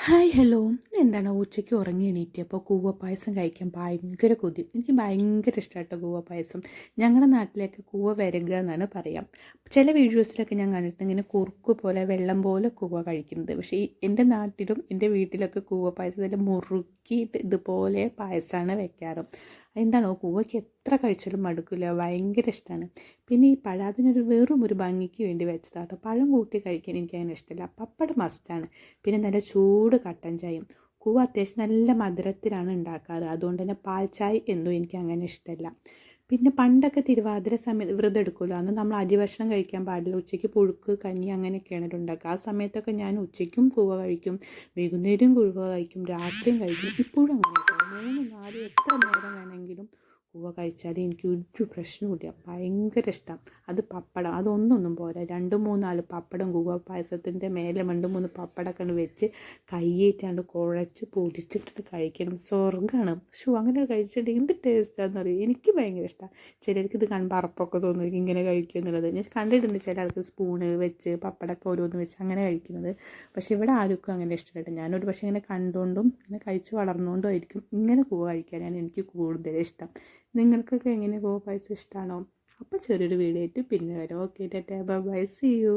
Hi hello. എന്താണ് ഉച്ചയ്ക്ക് ഉറങ്ങി എണീറ്റപ്പോൾ കൂവ പായസം കഴിക്കാൻ ഭയങ്കര കൊതി. എനിക്ക് ഭയങ്കര ഇഷ്ടമാട്ടോ കൂവ പായസം. ഞങ്ങളുടെ നാട്ടിലേക്ക് കൂവ വരകുക എന്നാണ് പറയാം. ചില വീഡിയോസിലൊക്കെ ഞാൻ കണ്ടിട്ടുണ്ട് ഇങ്ങനെ കുറുക്ക് പോലെ വെള്ളം പോലെ കൂവ കഴിക്കുന്നത്. പക്ഷേ എൻ്റെ നാട്ടിലും എൻ്റെ വീട്ടിലൊക്കെ കൂവ പായസത്തിൽ മുറുക്കിയിട്ട് ഇതുപോലെ പായസമാണ് വെക്കാറ്. എന്താണോ കൂവയ്ക്ക് എത്ര കഴിച്ചാലും മടുക്കില്ല, ഭയങ്കര ഇഷ്ടമാണ്. പിന്നെ ഈ പഴം അതിനൊരു വെറും ഒരു ഭംഗിക്ക് വേണ്ടി വെച്ചതാട്ടോ. പഴം കൂട്ടി കഴിക്കാൻ എനിക്കങ്ങനെ ഇഷ്ടമില്ല. പപ്പടം മസ്റ്റാണ്. പിന്നെ നല്ല ചൂട് കട്ടൻ ചായയും. കൂവ അത്യാവശ്യം നല്ല മധുരത്തിലാണ് ഉണ്ടാക്കാറ്, അതുകൊണ്ട് തന്നെ പാൽ ചായ എന്നും എനിക്ക് അങ്ങനെ ഇഷ്ടമല്ല. പിന്നെ പണ്ടൊക്കെ തിരുവാതിര സമയത്ത് വ്രതം എടുക്കുമല്ലോ, അന്ന് നമ്മൾ അരിഭക്ഷണം കഴിക്കാൻ പാടില്ല. ഉച്ചയ്ക്ക് പുഴുക്ക് കഞ്ഞി അങ്ങനെയൊക്കെയാണ് ഉണ്ടാക്കുക. ആ സമയത്തൊക്കെ ഞാൻ ഉച്ചയ്ക്കും കൂവ കഴിക്കും, വൈകുന്നേരം കൂവ കഴിക്കും, രാത്രിയും കഴിക്കും. ഇപ്പോഴും അങ്ങനെ കേട്ടോ, 3 4 എത്ര നേരം വേണമെങ്കിലും കൂവ കഴിച്ചാൽ എനിക്ക് ഒരു പ്രശ്നവുമില്ല. ഭയങ്കര ഇഷ്ടം. അത് പപ്പടം അതൊന്നൊന്നും പോരാ, 2 3 4 പപ്പടം കൂവ പായസത്തിൻ്റെ മേലെ 2 3 പപ്പടമൊക്കെ വെച്ച് കയ്യേറ്റാണ്ട് കുഴച്ച് പൊടിച്ചിട്ടിട്ട് കഴിക്കണം, സ്വർഗ്ഗമാണ്. അങ്ങനെ കഴിച്ചിട്ടുണ്ടെങ്കിൽ എന്ത് ടേസ്റ്റാണെന്ന് അറിയാം. എനിക്ക് ഭയങ്കര ഇഷ്ടമാണ്. ചിലർക്ക് ഇത് കാണുമ്പോൾ അറപ്പൊക്കെ തോന്നുന്നു ഇങ്ങനെ കഴിക്കുക എന്നുള്ളത്. ഞാൻ കണ്ടിട്ടുണ്ട് ചില ആൾക്ക് സ്പൂണ് വെച്ച് പപ്പടമൊക്കെ ഓരോന്ന് വെച്ച് അങ്ങനെ കഴിക്കുന്നത്. പക്ഷേ ഇവിടെ ആർക്കും അങ്ങനെ ഇഷ്ടമായിട്ട്, ഞാനൊരു പക്ഷേ ഇങ്ങനെ കണ്ടുകൊണ്ടും ഇങ്ങനെ കഴിച്ച് വളർന്നുകൊണ്ടും ആയിരിക്കും ഇങ്ങനെ കൂവ കഴിക്കാനാണ് എനിക്ക് കൂടുതൽ ഇഷ്ടം. നിങ്ങൾക്കൊക്കെ എങ്ങനെ കൂവ പായസം ഇഷ്ടമാണോ? അപ്പോൾ ചെറിയൊരു വീഡിയോ ആയിട്ട് പിന്നെ വരാം. Okay, tata bye bye, see U.